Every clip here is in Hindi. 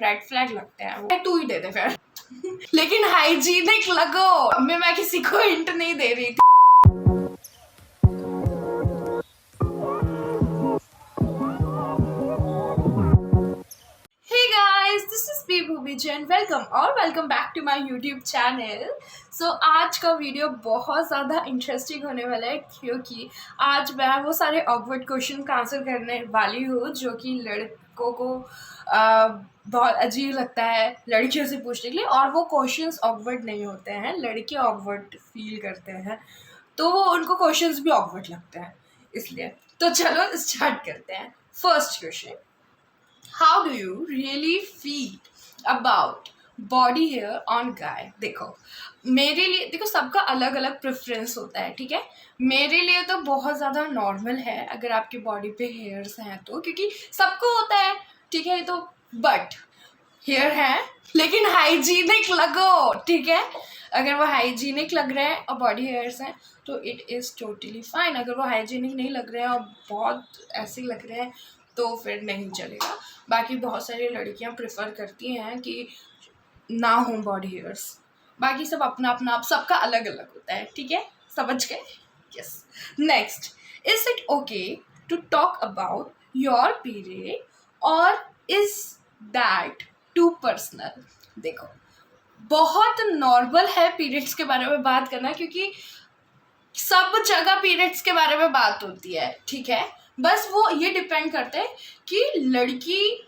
रेड फ्लैग लगते हैं वो। तू ही दे दे फिर। लेकिन हाइजीनिक लगो। मैं किसी को हिंट नहीं दे रही थी। Welcome back to my YouTube channel. So आज का वीडियो बहुत ज़्यादा इंटरेस्टिंग होने वाला है, क्योंकि आज मैं वो सारे ऑकवर्ड क्वेश्चन का आंसर करने वाली हूँ जो कि लड़कों को बहुत अजीब लगता है लड़कियों से पूछने के लिए। और वो क्वेश्चंस ऑकवर्ड नहीं होते हैं, लड़के ऑकवर्ड फील करते हैं, तो वो उनको क्वेश्चंस भी ऑकवर्ड लगते हैं, इसलिए। तो चलो स्टार्ट करते हैं। First question, how do you really feel about body hair on guy? देखो मेरे लिए, देखो सबका अलग अलग प्रेफरेंस होता है, ठीक है। मेरे लिए तो बहुत ज़्यादा नॉर्मल है अगर आपकी बॉडी पे हेयर्स हैं तो, क्योंकि सबको होता है, ठीक है। तो बट हेयर है लेकिन हाइजीनिक लगो, ठीक है। अगर वो हाइजीनिक लग रहे हैं और बॉडी हेयर्स हैं तो इट इज़ टोटली फाइन। अगर वो हाइजीनिक नहीं लग रहे हैं और बहुत ऐसे लग रहे हैं तो फिर नहीं चलेगा। बाकी बहुत सारी लड़कियां प्रेफर करती हैं कि ना हो बॉडी हेयर्स। बाकी सब अपना अपना, आप सबका अलग अलग होता है, ठीक है, समझ गए? Yes. Next, is it okay to talk about your period or is that too personal? देखो बहुत नॉर्मल है पीरियड्स के बारे में बात करना, क्योंकि सब जगह पीरियड्स के बारे में बात होती है, ठीक है। बस वो ये डिपेंड करता है कि लड़की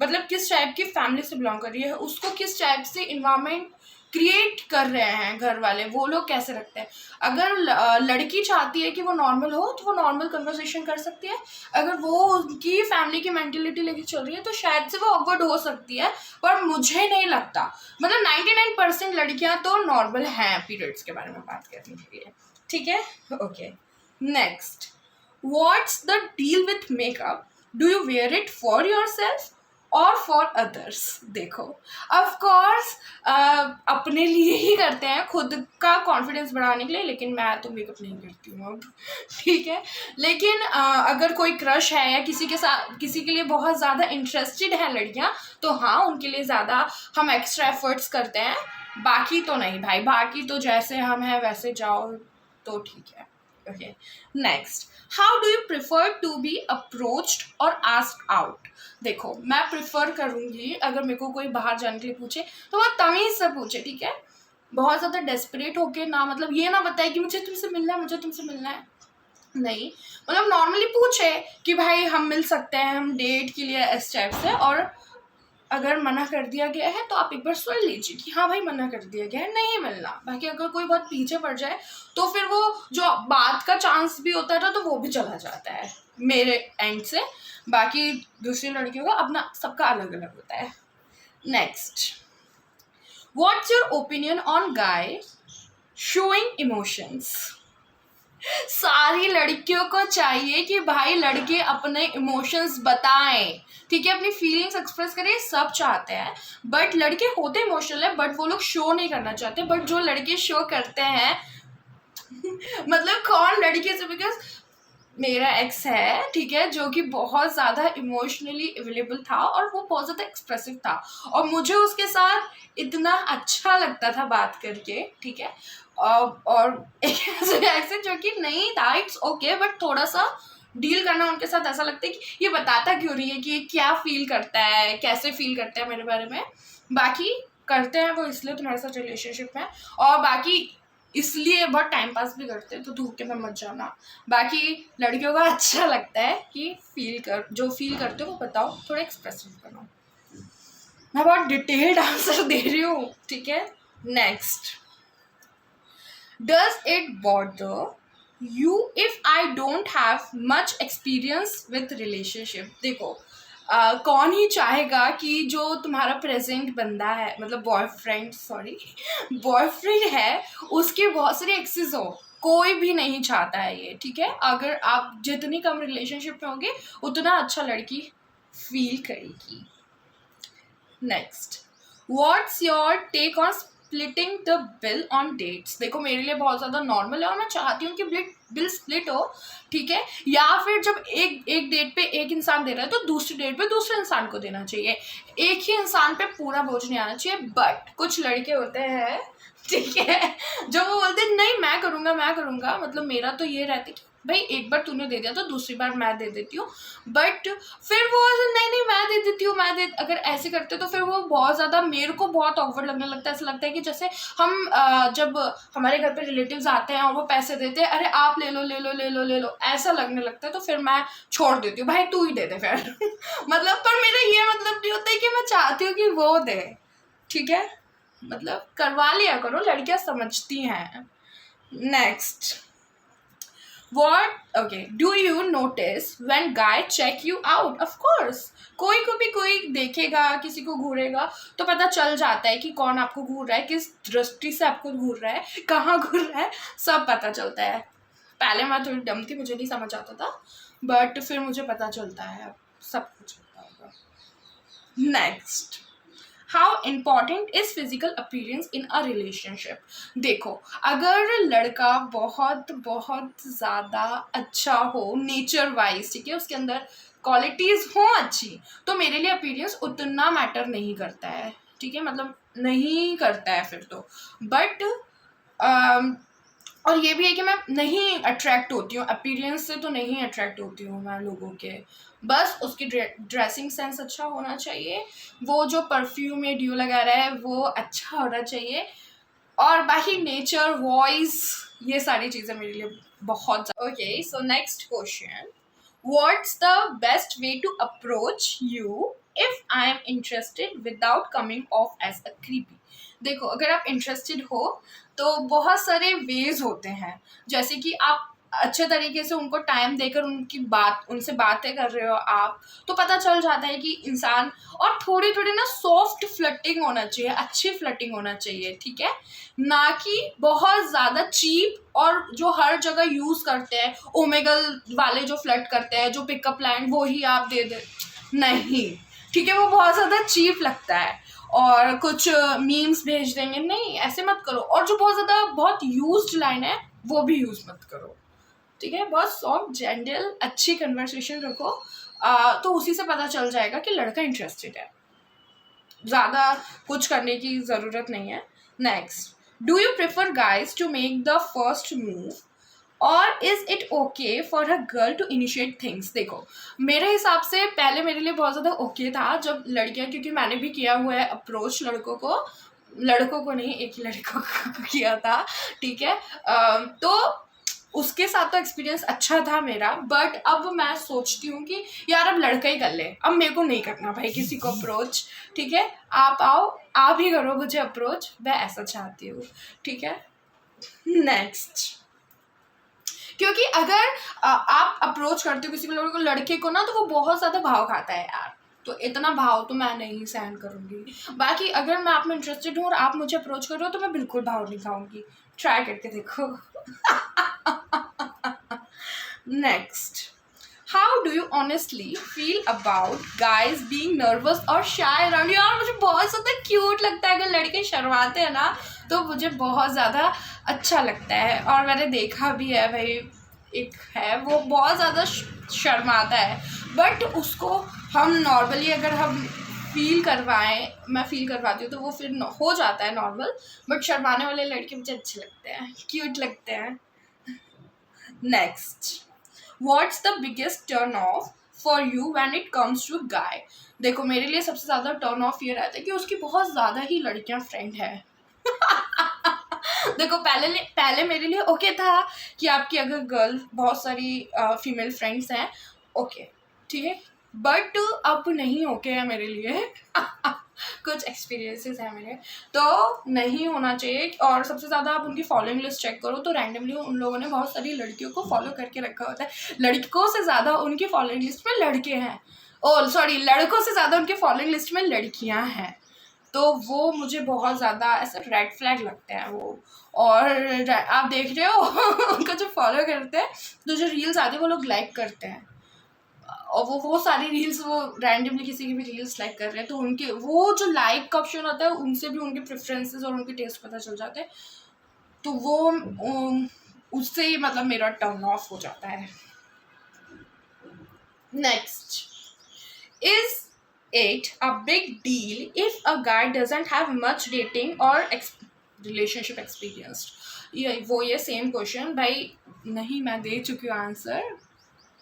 मतलब किस टाइप की फैमिली से बिलोंग कर रही है, उसको किस टाइप से इन्वायरमेंट क्रिएट कर रहे हैं घर वाले, वो लोग कैसे रखते हैं। अगर लड़की चाहती है कि वो नॉर्मल हो तो वो नॉर्मल कन्वर्सेशन कर सकती है। अगर वो उनकी फैमिली की मेंटेलिटी लेके चल रही है तो शायद से वो ऑकवर्ड हो सकती है, पर मुझे नहीं लगता। मतलब 99% लड़कियां तो नॉर्मल हैं पीरियड्स के बारे में बात करने के लिए, ठीक है। Okay, next, what's the deal with makeup? Do you wear it for yourself or for others? देखो ऑफकोर्स अपने लिए ही करते हैं, खुद का कॉन्फिडेंस बढ़ाने के लिए, लेकिन मैं तो मेकअप नहीं करती हूँ अब, ठीक है। लेकिन अगर कोई क्रश है या किसी के साथ, किसी के लिए बहुत ज़्यादा इंटरेस्टेड है लड़कियाँ, तो हाँ उनके लिए ज़्यादा हम एक्स्ट्रा एफर्ट्स करते हैं। बाकी तो नहीं भाई, बाकी तो जैसे हम हैं वैसे जाओ तो ठीक है। Okay, next, how do you prefer to be approached or asked out? देखो मैं प्रिफर करूँगी, अगर मेरे को कोई बाहर जाने के लिए पूछे तो वह तमीज़ से पूछे, ठीक है। बहुत ज़्यादा डेस्परेट होके ना, मतलब ये ना बताए कि मुझे तुमसे मिलना है, मुझे तुमसे मिलना है, नहीं। मतलब नॉर्मली पूछे कि भाई हम मिल सकते हैं, हम डेट के लिए, इस टाइप से। और अगर मना कर दिया गया है तो आप एक बार सुन लीजिए कि हाँ भाई मना कर दिया गया है, नहीं मिलना। बाकी अगर कोई बहुत पीछे पड़ जाए तो फिर वो जो बात का चांस भी होता था तो वो भी चला जाता है मेरे एंड से। बाकी दूसरी लड़कियों का अपना सबका अलग अलग होता है। Next, what's your opinion on guy showing emotions? सारी लड़कियों को चाहिए कि भाई लड़के अपने इमोशंस बताएं, ठीक है, अपनी फीलिंग्स एक्सप्रेस करें, सब चाहते हैं। बट लड़के होते इमोशनल है, बट वो लोग शो नहीं करना चाहते। बट जो लड़के शो करते हैं मतलब कौन लड़के से, बिकॉज मेरा एक्स है, ठीक है, जो कि बहुत ज़्यादा इमोशनली अवेलेबल था और वो बहुत ज़्यादा एक्सप्रेसिव था, और मुझे उसके साथ इतना अच्छा लगता था बात करके, ठीक है। और एक ऐसे एक्स जो कि नहीं था, इट्स ओके, बट थोड़ा सा डील करना उनके साथ ऐसा लगता है कि ये बताता क्यों रही है कि क्या फील करता है, कैसे फील करता है मेरे बारे में। बाकी करते हैं वो इसलिए तुम्हारे साथ रिलेशनशिप में, और बाकी इसलिए बहुत टाइम पास भी करते हैं, तो धोखे में मत जाना। बाकी लड़कियों का अच्छा लगता है कि जो फील करते हो वो बताओ, थोड़ा एक्सप्रेसिव करो। मैं बहुत डिटेल्ड आंसर दे रही हूँ, ठीक है। Next, does it bother you if I don't have much experience with relationship? देखो कौन ही चाहेगा कि जो तुम्हारा प्रेजेंट बंदा है, मतलब बॉयफ्रेंड है, उसके बहुत सारे एक्सेस हो। कोई भी नहीं चाहता है ये, ठीक है। अगर आप जितनी कम रिलेशनशिप में होंगे उतना अच्छा लड़की फील करेगी। Next, what's your take on splitting the bill on dates? देखो मेरे लिए बहुत ज़्यादा नॉर्मल है और मैं चाहती हूँ कि बिल स्प्लिट हो, ठीक है, या फिर जब एक डेट पे एक इंसान दे रहा है तो दूसरी डेट पे दूसरे इंसान को देना चाहिए, एक ही इंसान पे पूरा बोझ नहीं आना चाहिए। बट कुछ लड़के होते हैं, ठीक है, जो वो बोलते हैं नहीं मैं करूँगा, मतलब मेरा तो ये रहता है कि भाई एक बार तूने दे दिया तो दूसरी बार मैं दे देती हूँ, बट फिर वो नहीं मैं दे देती हूँ, अगर ऐसे करते तो फिर वो बहुत ज़्यादा मेरे को बहुत ऑकवर्ड लगने लगता है। ऐसा लगता है कि जैसे हम जब हमारे घर पे रिलेटिव्स आते हैं और वो पैसे देते हैं, अरे आप ले लो ले लो ले लो ले लो, ऐसा लगने लगता है, तो फिर मैं छोड़ देती हूँ, भाई तू ही दे दे फिर मतलब पर मेरा ये मतलब नहीं होता है कि मैं चाहती हूँ कि वो दे, ठीक है, मतलब करवा लिया करो, लड़कियां समझती हैं। Next, what okay do you notice when guy check you out? of course, कोई को भी कोई देखेगा, किसी को घूरेगा तो पता चल जाता है कि कौन आपको घूर रहा है, किस दृष्टि से आपको घूर रहा है, कहाँ घूर रहा है, सब पता चलता है। पहले मैं थोड़ी डम थी, मुझे नहीं समझ आता था, बट फिर मुझे पता चलता है, सब कुछ पता होगा। Next, how important is physical appearance in a relationship? देखो, अगर लड़का बहुत बहुत ज़्यादा अच्छा हो नेचर वाइज, ठीक है, उसके अंदर क्वालिटीज़ हों अच्छी, तो मेरे लिए अपीयरेंस उतना मैटर नहीं करता है, ठीक है, मतलब नहीं करता है फिर तो। बट और ये भी है कि मैं नहीं अट्रैक्ट होती हूँ अपीयरेंस से, तो नहीं अट्रैक्ट होती हूँ मैं लोगों के, बस उसकी ड्रेसिंग सेंस अच्छा होना चाहिए, वो जो परफ्यूम या ड्यू लगा रहा है वो अच्छा होना चाहिए, और बाकी नेचर वॉइस ये सारी चीज़ें मेरे लिए बहुत। Okay, so next question, what's the best way to approach you if I am interested without coming off as a creepy? देखो, अगर आप इंटरेस्टेड हो तो बहुत सारे वेज होते हैं, जैसे कि आप अच्छे तरीके से उनको टाइम देकर उनसे बातें कर रहे हो आप, तो पता चल जाता है कि इंसान, और थोड़ी थोड़ी ना सॉफ्ट फ्लटिंग होना चाहिए, अच्छी फ्लटिंग होना चाहिए, ठीक है, ना कि बहुत ज़्यादा चीप और जो हर जगह यूज़ करते हैं ओमेगल वाले जो फ्लट करते हैं, जो पिकअप लाइन वो ही आप दे दे, नहीं, ठीक है, वो बहुत ज़्यादा चीप लगता है, और कुछ मीम्स भेज देंगे, नहीं ऐसे मत करो, और जो बहुत ज़्यादा बहुत यूज्ड लाइन है वो भी यूज़ मत करो, ठीक है, बहुत सॉफ्ट जेंटल अच्छी कन्वर्सेशन रखो, तो उसी से पता चल जाएगा कि लड़का इंटरेस्टेड है, ज़्यादा कुछ करने की ज़रूरत नहीं है। Next, do you prefer guys to make the first move और is it okay for a girl to initiate things? देखो, मेरे हिसाब से पहले मेरे लिए बहुत ज़्यादा ओके था जब लड़कियां, क्योंकि मैंने भी किया हुआ है अप्रोच लड़कों को नहीं, एक ही लड़कों को किया था, ठीक है, तो उसके साथ तो एक्सपीरियंस अच्छा था मेरा, बट अब मैं सोचती हूँ कि यार अब लड़का ही कर ले, अब मेरे को नहीं करना भाई किसी को अप्रोच, ठीक है, आप आओ, आप ही करो मुझे अप्रोच, मैं ऐसा चाहती हूँ, ठीक है। नेक्स्ट, क्योंकि अगर आप अप्रोच करते हो किसी को लड़के को ना, तो वो बहुत ज़्यादा भाव खाता है यार, तो इतना भाव तो मैं नहीं सहन करूँगी। बाकी अगर मैं आप में इंटरेस्टेड हूँ और आप मुझे अप्रोच कर रहे हो तो मैं बिल्कुल भाव नहीं खाऊंगी, ट्राई करके देखो। Next, how do you honestly feel about guys being nervous और शाय अराउंड? यार मुझे बहुत ज़्यादा क्यूट लगता है अगर लड़के शर्माते हैं ना, तो मुझे बहुत ज़्यादा अच्छा लगता है, और मैंने देखा भी है भाई, एक है वो बहुत ज़्यादा शर्माता है, बट उसको हम नॉर्मली अगर हम फील करवाएं, मैं फील करवाती हूँ तो वो फिर हो जाता है नॉर्मल, बट शर्माने वाले लड़के मुझे अच्छे लगते हैं, क्यूट लगते हैं। Next, what's the biggest turn off for you when it comes to guy? देखो, मेरे लिए सबसे ज़्यादा टर्न ऑफ ये रहता है कि उसकी बहुत ज़्यादा ही लड़कियां फ्रेंड है। देखो, पहले मेरे लिए ओके था कि आपकी अगर गर्ल बहुत सारी फीमेल फ्रेंड्स हैं, ओके, ठीक है, बट अब नहीं ओके है मेरे लिए। कुछ एक्सपीरियंसेस हैं मेरे, तो नहीं होना चाहिए। और सबसे ज़्यादा आप उनकी फॉलोइंग लिस्ट चेक करो तो रैंडमली उन लोगों ने बहुत सारी लड़कियों को फॉलो करके रखा होता है, लड़कों से ज़्यादा उनकी फॉलोइंग लिस्ट में लड़के हैं, ओ सॉरी, लड़कों से ज़्यादा उनकी फॉलोइंग लिस्ट में लड़कियां हैं, तो वो मुझे बहुत ज़्यादा ऐसा रेड फ्लैग लगते हैं वो। और आप देख रहे हो उनको जो फॉलो करते हैं, तो जो रील्स आती है वो लोग लाइक करते हैं, और वो सारी रील्स वो रैंडमली किसी की भी रील्स लाइक कर रहे हैं, तो उनके वो जो लाइक का ऑप्शन होता है उनसे भी उनके प्रेफरेंसेस और उनके टेस्ट पता चल जाते हैं, तो वो उससे ही मतलब मेरा टर्न ऑफ हो जाता है। Next, is it a big deal if a guy doesn't have much dating or relationship experience? ये सेम क्वेश्चन भाई, नहीं मैं दे चुकी हूँ आंसर,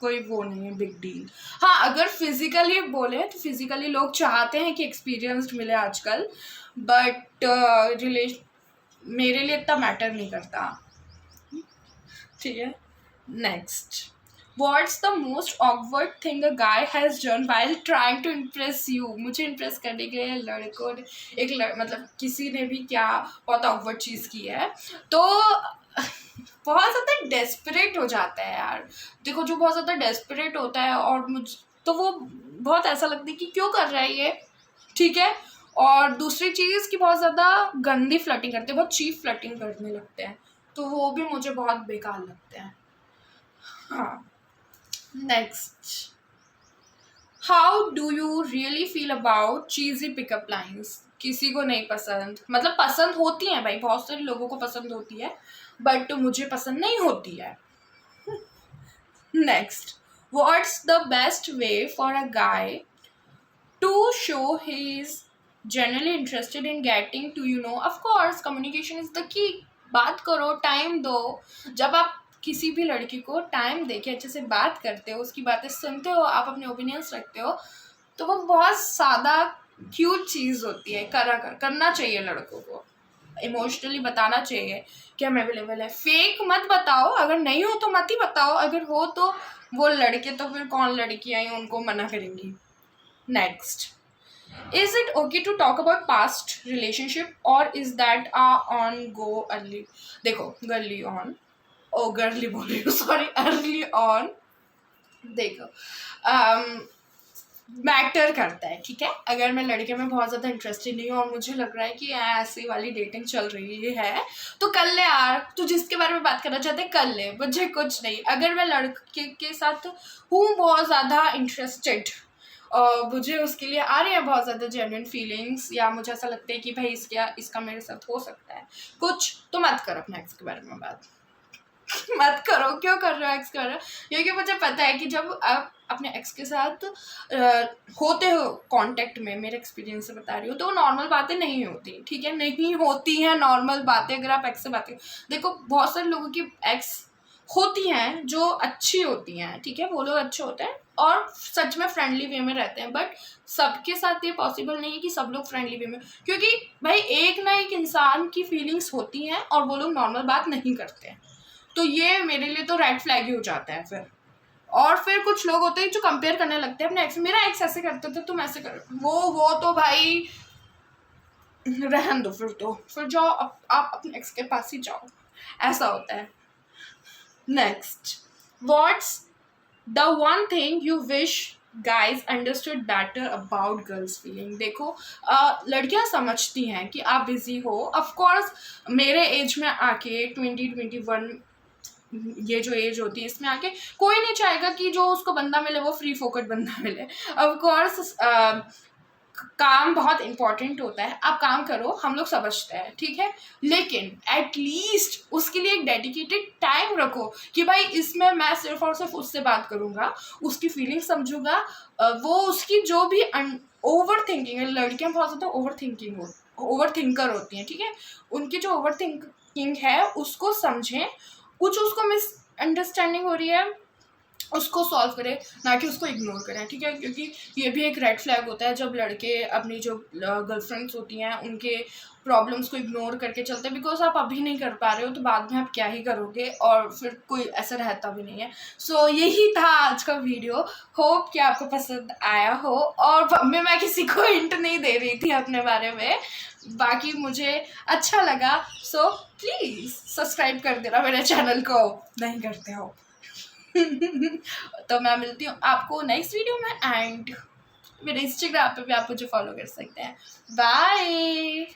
कोई वो नहीं है बिग डील। हाँ, अगर फिजिकली बोले तो फिजिकली लोग चाहते हैं कि एक्सपीरियंस्ड मिले आजकल, बट मेरे लिए इतना मैटर नहीं करता, ठीक है। Next, What's the most awkward thing a guy has done while trying to impress you? मुझे impress करने के लिए लड़कों ने मतलब किसी ने भी क्या बहुत awkward चीज़ की है, तो बहुत ज़्यादा desperate हो जाता है यार। देखो, जो बहुत ज़्यादा desperate होता है और तो वो बहुत ऐसा लगता है कि क्यों कर रहा है ये, ठीक है। और दूसरी चीज़ कि बहुत ज़्यादा गंदी फ्लर्टिंग करते हैं, बहुत चीप फ्लर्टिंग करने लगते हैं, तो वो भी मुझे बहुत बेकार लगते हैं। हाँ। Next, how do you really feel about cheesy pickup lines? किसी को नहीं पसंद, मतलब पसंद होती हैं भाई, बहुत सारे लोगों को पसंद होती है, बट मुझे पसंद नहीं होती है। Next, what's the best way for a guy to show he is genuinely interested in getting to you know? Of course, communication is the key. बात करो, टाइम दो। जब आप किसी भी लड़की को टाइम दे के अच्छे से बात करते हो, उसकी बातें सुनते हो, आप अपने ओपिनियंस रखते हो, तो वो बहुत सादा क्यूट चीज़ होती है। करना चाहिए लड़कों को, इमोशनली बताना चाहिए कि हम अवेलेबल है। फेक मत बताओ, अगर नहीं हो तो मत ही बताओ, अगर हो तो वो लड़के तो फिर कौन लड़कियाँ हैं उनको मना करेंगी। Next, is it okay to talk about past relationship or is that on go early? देखो, गर्ली बोल रही हूँ, सॉरी, अर्ली ऑन। देखो, मैटर करता है, ठीक है। अगर मैं लड़के में बहुत ज़्यादा इंटरेस्टेड नहीं हूँ और मुझे लग रहा है कि ऐसी वाली डेटिंग चल रही है, तो कर ले यार, तो जिसके बारे में बात करना चाहते हैं कर ले, मुझे कुछ नहीं। अगर मैं लड़के के साथ हूँ बहुत ज़्यादा इंटरेस्टेड और मुझे उसके लिए आ रही है बहुत ज़्यादा जेन्युइन फीलिंग्स, या मुझे ऐसा लगता है कि भाई इसका मेरे साथ हो सकता है कुछ, तो मत कर अपने एक्स के बारे में बात। मत करो। क्यों कर रहे हो एक्स के बारे में? क्योंकि मुझे पता है कि जब आप अपने एक्स के साथ होते हो कांटेक्ट में, मेरे एक्सपीरियंस से बता रही हूँ, तो नॉर्मल बातें नहीं होती, ठीक है, नहीं होती हैं नॉर्मल बातें अगर आप एक्स से बात करें। देखो, बहुत सारे लोगों की एक्स होती हैं जो अच्छी होती हैं, ठीक है, वो लोग अच्छे होते हैं और सच में फ्रेंडली वे में रहते हैं, बट सबके साथ ये पॉसिबल नहीं है कि सब लोग फ्रेंडली वे में, क्योंकि भाई एक ना एक इंसान की फीलिंग्स होती हैं और वो लोग नॉर्मल बात नहीं करते हैं, तो ये मेरे लिए तो रेड फ्लैग ही हो जाता है फिर। और फिर कुछ लोग होते हैं जो कंपेयर करने लगते हैं अपने एक्स, मेरा एक्स ऐसे करते थे तुम ऐसे करो, वो तो भाई रहन दो, फिर जाओ आप अपने एक्स के पास ही जाओ, ऐसा होता है। Next, what's the one thing you wish guys understood better about girls feeling? देखो, लड़कियां समझती हैं कि आप बिजी हो, ऑफकोर्स मेरे एज में आके 20-21 ये जो एज होती है इसमें आके कोई नहीं चाहेगा कि जो उसको बंदा मिले वो फ्री फोकट बंदा मिले। ऑफ कोर्स काम बहुत इंपॉर्टेंट होता है, आप काम करो, हम लोग समझते हैं, ठीक है, लेकिन एटलीस्ट उसके लिए एक डेडिकेटेड टाइम रखो कि भाई इसमें मैं सिर्फ और सिर्फ उससे बात करूँगा, उसकी फीलिंग समझूंगा, वो उसकी जो भी ओवर थिंकिंग है, लड़कियाँ बहुत ज़्यादा ओवर थिंकर होती हैं, ठीक है, उनकी जो ओवर थिंकिंग है उसको समझें, कुछ उसको मिसअंडरस्टैंडिंग हो रही है उसको सॉल्व करें, ना कि उसको इग्नोर करें, ठीक है, क्योंकि ये भी एक रेड फ्लैग होता है जब लड़के अपनी जो गर्लफ्रेंड्स होती हैं उनके प्रॉब्लम्स को इग्नोर करके चलते हैं, बिकॉज आप अभी नहीं कर पा रहे हो तो बाद में आप क्या ही करोगे, और फिर कोई ऐसा रहता भी नहीं है। सो यही था आज का वीडियो, होप कि आपको पसंद आया हो, और मैं किसी को हिंट नहीं दे रही थी अपने बारे में, बाकी मुझे अच्छा लगा, सो प्लीज़ सब्सक्राइब कर देना मेरे चैनल को, नहीं करते हो। तो मैं मिलती हूँ आपको नेक्स्ट वीडियो में, एंड मेरे इंस्टाग्राम पे भी आप मुझे फॉलो कर सकते हैं। बाय।